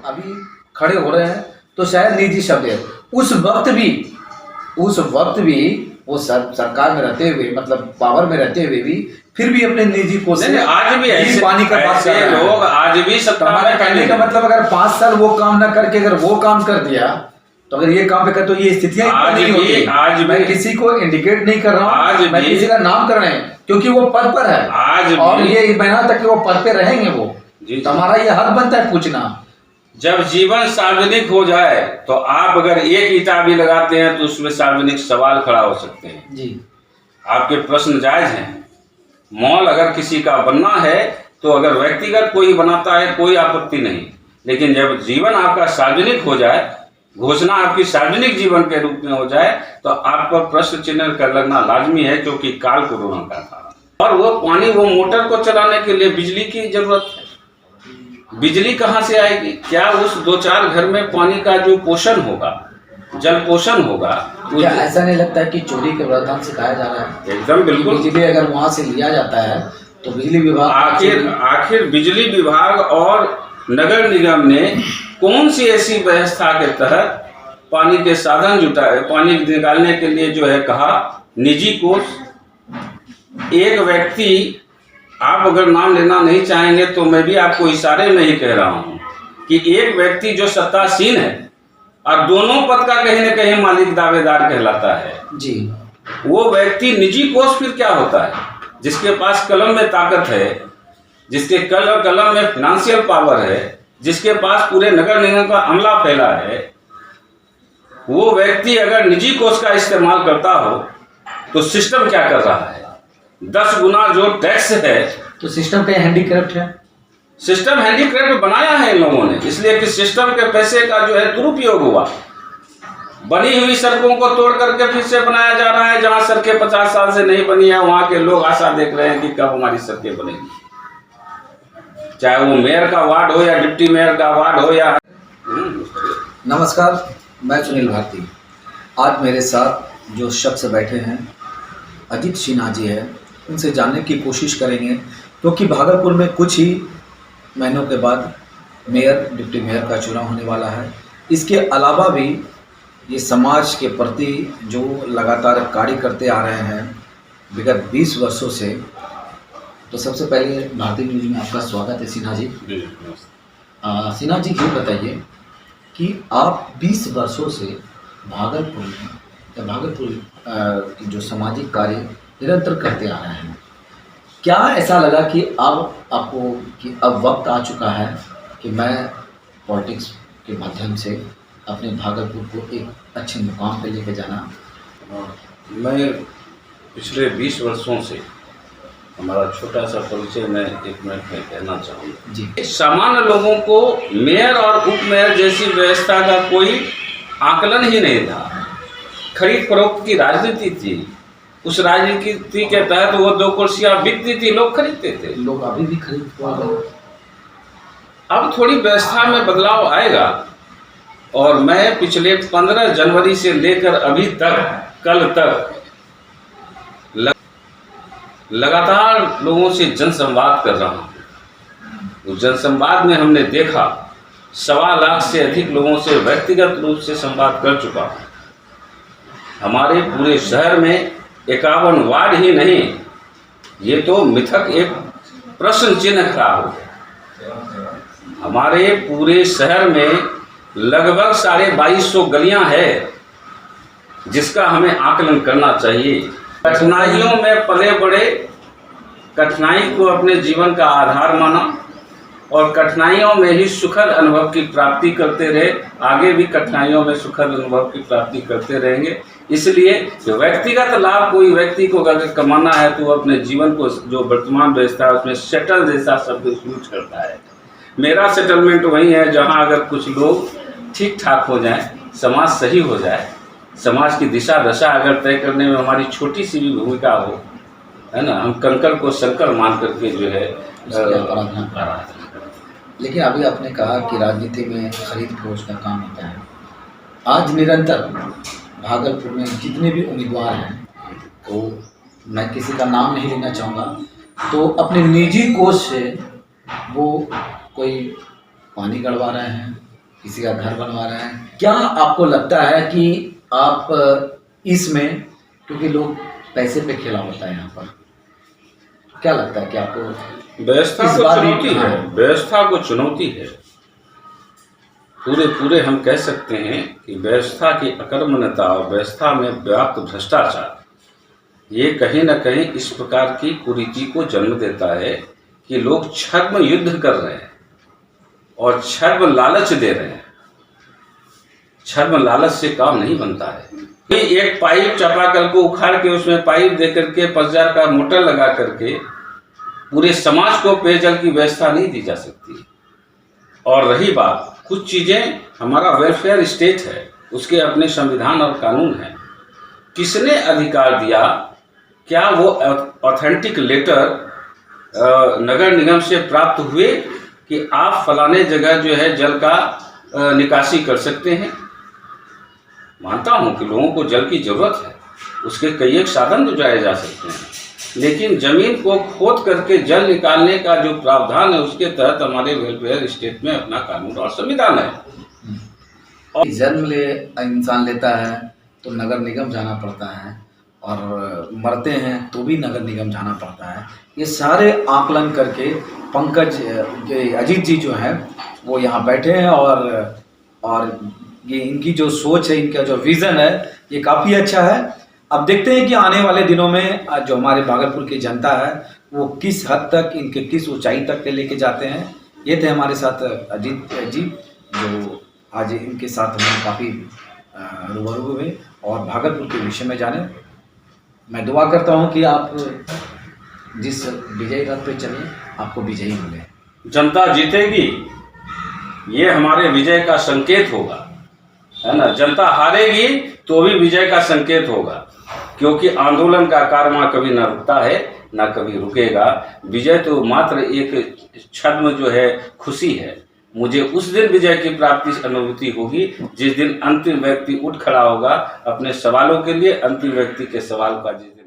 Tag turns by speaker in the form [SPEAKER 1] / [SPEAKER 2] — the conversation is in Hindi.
[SPEAKER 1] अभी खड़े हो रहे हैं तो शायद निजी शब्द है। उस वक्त भी वो सरकार में रहते हुए, मतलब पावर में रहते हुए भी, फिर भी अपने निजी को से
[SPEAKER 2] आज भी ऐसे
[SPEAKER 1] पानी का बात कर रहे हैं
[SPEAKER 2] लोग, आज भी सत्ता में।
[SPEAKER 1] हमारे कहने का मतलब अगर 5 साल वो काम ना करके अगर वो काम कर दिया तो अगर ये काम पे कर तो ये स्थितियां नहीं होती।
[SPEAKER 2] आज
[SPEAKER 1] मैं किसी को इंडिकेट नहीं कर रहा हूँ, मैं किसी का नाम कर रहे हैं क्योंकि वो पद पर है
[SPEAKER 2] आज
[SPEAKER 1] और ये महीना तक वो पद पे रहेंगे वो। तो हमारा ये हक बनता है पूछना।
[SPEAKER 2] जब जीवन सार्वजनिक हो जाए तो आप अगर एक ईंटा भी लगाते हैं तो उसमें सार्वजनिक सवाल खड़ा हो सकते हैं
[SPEAKER 1] जी।
[SPEAKER 2] आपके प्रश्न जायज हैं। मॉल अगर किसी का बनना है तो अगर व्यक्तिगत कोई बनाता है कोई आपत्ति नहीं, लेकिन जब जीवन आपका सार्वजनिक हो जाए, घोषणा आपकी सार्वजनिक जीवन के रूप में हो जाए, तो आप पर प्रश्न चिन्ह कर लगना लाजमी है, क्योंकि काल कोरोना का था। और वो पानी, वो मोटर को चलाने के लिए बिजली की जरूरत है। बिजली कहाँ से आएगी? क्या उस 2-4 घर में पानी का जो पोषण होगा, जल पोषण होगा,
[SPEAKER 1] क्या ऐसा नहीं लगता है कि चोरी के वृत्तांत सिखाया जा रहा है?
[SPEAKER 2] एकदम बिल्कुल।
[SPEAKER 1] बिजली अगर वहां से लिया जाता है तो बिजली विभाग
[SPEAKER 2] आखिर बिजली विभाग और नगर निगम ने कौन सी ऐसी व्यवस्था के तहत पानी के साधन जुटाए, पानी निकालने के लिए जो है कहा निजी कोष। एक व्यक्ति, आप अगर नाम लेना नहीं चाहेंगे तो मैं भी आपको इशारे में ही कह रहा हूं कि एक व्यक्ति जो सत्तासीन है और दोनों पद का कहीं न कहीं मालिक दावेदार कहलाता है
[SPEAKER 1] जी,
[SPEAKER 2] वो व्यक्ति निजी कोष फिर क्या होता है? जिसके पास कलम में ताकत है, जिसके कलम में फाइनेंशियल पावर है, जिसके पास पूरे नगर निगम का अमला फैला है, वो व्यक्ति अगर निजी कोष का इस्तेमाल करता हो तो सिस्टम क्या कर रहा है? 10 गुना जो टैक्स है।
[SPEAKER 1] तो सिस्टम का हैंडीक्राफ्ट है।
[SPEAKER 2] सिस्टम हैंडीक्राफ्ट बनाया है इन लोगों ने, इसलिए कि सिस्टम के पैसे का जो है दुरुपयोग हुआ। बनी हुई सड़कों को तोड़ करके फिर से बनाया जा रहा है। जहां सड़कें 50 साल से नहीं बनी है, वहां के लोग आशा देख रहे हैं कि कब हमारी सड़कें बनेगी, चाहे वो मेयर का वार्ड हो या डिप्टी मेयर का वार्ड हो या।
[SPEAKER 1] नमस्कार, मैं सुनील भारती। आज मेरे साथ जो शख्स बैठे हैं अजीत सिन्हा जी है, उनसे जानने की कोशिश करेंगे, क्योंकि भागलपुर में कुछ ही महीनों के बाद मेयर, डिप्टी मेयर का चुनाव होने वाला है। इसके अलावा भी ये समाज के प्रति जो लगातार कार्य करते आ रहे हैं विगत 20 वर्षों से। तो सबसे पहले भारतीय न्यूज में आपका स्वागत है सिन्हा जी। सिन्हा जी ये बताइए कि आप 20 वर्षों से भागलपुर में की जो सामाजिक कार्य निरंतर करते आ रहे हैं, क्या ऐसा लगा कि अब वक्त आ चुका है कि मैं पॉलिटिक्स के माध्यम से अपने भागलपुर को एक अच्छे मुकाम पे लेके जाना?
[SPEAKER 2] मैं पिछले 20 वर्षों से, हमारा छोटा सा परिचय मैं 1 मिनट में कहना चाहूँगा
[SPEAKER 1] जी।
[SPEAKER 2] सामान्य लोगों को मेयर और उप मेयर जैसी व्यवस्था का कोई आकलन ही नहीं था। खरीद फरोख्त की राजनीति थी। उस राजनीति के तहत वो 2 कुर्सियां बिकती थी, लोग खरीदते थे।
[SPEAKER 1] लोग अभी भी खरीद रहे हैं।
[SPEAKER 2] अब थोड़ी व्यवस्था में बदलाव आएगा और मैं पिछले 15 जनवरी से लेकर अभी तक, कल तक लगातार लोगों से जनसंवाद कर रहा हूँ। उस जनसंवाद में हमने देखा 1.25 लाख से अधिक लोगों से व्यक्तिगत रूप से संवाद कर चुका हूँ। हमारे पूरे शहर में 51 वार्ड ही नहीं, ये तो मिथक एक प्रश्न चिन्ह खड़ा हो गया। हमारे पूरे शहर में लगभग 2250 गलियां है, जिसका हमें आकलन करना चाहिए। कठिनाइयों में पले बड़े, कठिनाई को अपने जीवन का आधार माना और कठिनाइयों में ही सुखद अनुभव की प्राप्ति करते रहे। आगे भी कठिनाइयों में सुखद अनुभव की प्राप्ति करते रहेंगे। इसलिए जो व्यक्तिगत लाभ कोई व्यक्ति को अगर कमाना है तो वो अपने जीवन को, जो वर्तमान व्यवस्था है उसमें सेटल जैसा शब्द यूज करता है। मेरा सेटलमेंट वही है जहां अगर कुछ लोग ठीक ठाक हो जाएं, समाज सही हो जाए, समाज की दिशा दशा अगर तय करने में हमारी छोटी सी भी भूमिका हो, है ना, हम कंकड़ को संकड़ मान करके जो है आराधना।
[SPEAKER 1] लेकिन अभी आपने कहा कि राजनीति में खरीद फरोख्त का काम होता है। आज निरंतर भागलपुर में जितने भी उम्मीदवार हैं, तो मैं किसी का नाम नहीं लेना चाहूँगा, तो अपने निजी कोष से वो कोई पानी गड़वा रहे हैं, किसी का घर बनवा रहे हैं। क्या आपको लगता है कि आप इसमें, क्योंकि लोग पैसे पे खेला होता है यहाँ पर, क्या लगता है कि आपको
[SPEAKER 2] व्यवस्था
[SPEAKER 1] इस
[SPEAKER 2] को
[SPEAKER 1] बार भी-
[SPEAKER 2] चुनौती है,
[SPEAKER 1] हाँ।
[SPEAKER 2] व्यवस्था को चुनौती है। पूरे हम कह सकते हैं कि व्यवस्था की अकर्मण्यता और व्यवस्था में व्याप्त भ्रष्टाचार, ये कहीं न कहीं इस प्रकार की कुरीति को जन्म देता है कि लोग छद्म युद्ध कर रहे हैं और छद्म लालच दे रहे हैं। छद्म लालच से काम नहीं बनता है। एक पाइप चापाकल को उखाड़ के उसमें पाइप दे करके 50,000 का मोटर लगा करके पूरे समाज को पेयजल की व्यवस्था नहीं दी जा सकती। और रही बात, कुछ चीज़ें, हमारा वेलफेयर स्टेट है, उसके अपने संविधान और कानून हैं। किसने अधिकार दिया? क्या वो ऑथेंटिक लेटर नगर निगम से प्राप्त हुए कि आप फलाने जगह जो है जल का निकासी कर सकते हैं? मानता हूं कि लोगों को जल की जरूरत है, उसके कई एक साधन जुटाए जा सकते हैं, लेकिन जमीन को खोद करके जल निकालने का जो प्रावधान है उसके तहत हमारे वेलफेयर स्टेट में अपना कानून और संविधान है।
[SPEAKER 1] और जन्म ले इंसान लेता है तो नगर निगम जाना पड़ता है, और मरते हैं तो भी नगर निगम जाना पड़ता है। ये सारे आकलन करके पंकज अजीत जी जो हैं वो यहाँ बैठे हैं, और ये इनकी जो सोच है, इनका जो विज़न है, ये काफ़ी अच्छा है। अब देखते हैं कि आने वाले दिनों में जो हमारे भागलपुर की जनता है वो किस हद तक, इनके किस ऊंचाई तक के लेके जाते हैं। ये थे हमारे साथ अजीत जी, जो आज इनके साथ हम काफ़ी रूबरू हुए और भागलपुर के विषय में जाने। मैं दुआ करता हूं कि आप जिस विजयी रथ पे चले आपको विजयी मिले।
[SPEAKER 2] जनता जीतेगी, ये हमारे विजय का संकेत होगा, है ना। जनता हारेगी तो भी विजय का संकेत होगा, क्योंकि आंदोलन का कारवां कभी ना रुकता है ना कभी रुकेगा। विजय तो मात्र एक छद्म जो है खुशी है। मुझे उस दिन विजय की प्राप्ति अनुभूति होगी जिस दिन अंतिम व्यक्ति उठ खड़ा होगा अपने सवालों के लिए, अंतिम व्यक्ति के सवाल का जिस दिन